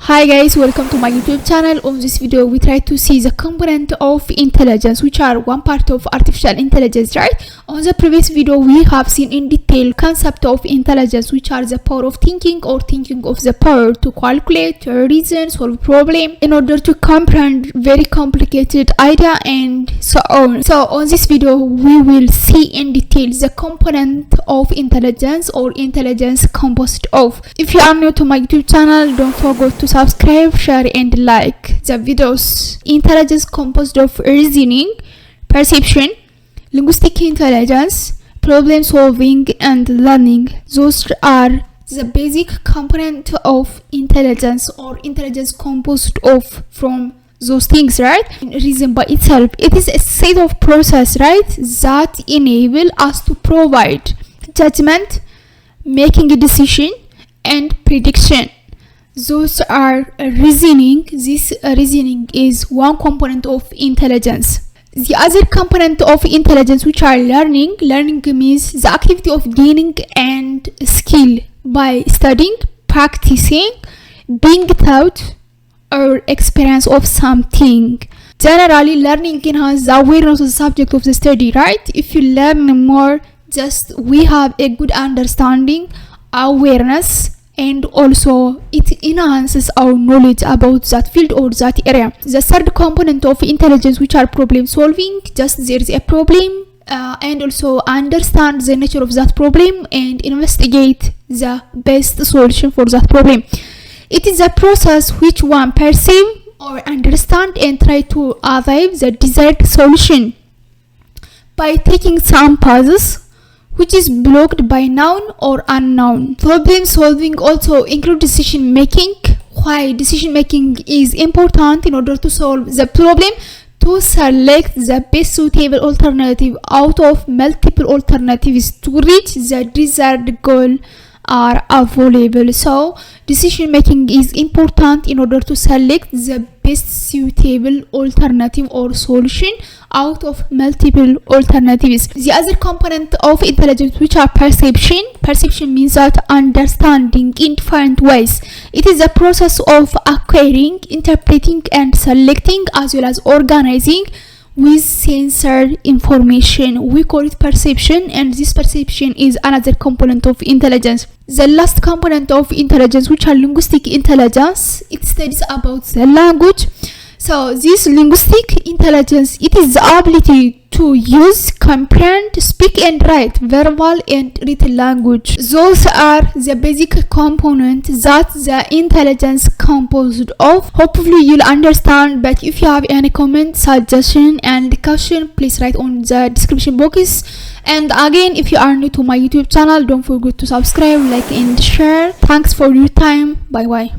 Hi guys, welcome to my YouTube channel. On this video we try to see the component of intelligence, which are one part of artificial intelligence, right? On the previous video we have seen in detail concept of intelligence, which are the power of thinking or thinking of the power to calculate, reason, solve problem in order to comprehend very complicated idea and so on. So on this video we will see in detail the component of intelligence or intelligence composed of. If you are new to my YouTube channel, don't forget to subscribe, share and like the videos. Intelligence composed of reasoning, perception, linguistic intelligence, problem solving and learning. Those are the basic component of intelligence or intelligence composed of from those things, right? Reason by itself, it is a set of process, right, that enable us to provide judgment, making a decision and prediction. Those are reasoning. This reasoning is one component of intelligence. The other component of intelligence, which are learning. Learning means the activity of gaining and skill by studying, practicing, being taught, or experience of something. Generally, learning enhances the awareness of the subject of the study, right? If you learn more, just we have a good understanding, awareness, and also it enhances our knowledge about that field or that area. The third component of intelligence, which are problem solving. Just there is a problem and also understand the nature of that problem and investigate the best solution for that problem. It is a process which one perceive or understand and try to arrive the desired solution by taking some pauses which is blocked by known or unknown. Problem solving also include decision making. Why decision making is important? In order to solve the problem, to select the best suitable alternative out of multiple alternatives to reach the desired goal are available. So decision making is important in order to select the best suitable alternative or solution out of multiple alternatives. The other component of intelligence, which are perception. Perception means that understanding in different ways. It is a process of acquiring, interpreting and selecting as well as organizing with sensor information. We call it perception, and this perception is another component of intelligence. The last component of intelligence, which are linguistic intelligence, it studies about the language. So this linguistic intelligence, it is the ability to use, comprehend, speak and write verbal and written language. Those are the basic components that the intelligence composed of. Hopefully you'll understand, but if you have any comment, suggestion and question, please write on the description box. And again, if you are new to my YouTube channel, don't forget to subscribe, like and share. Thanks for your time. Bye bye.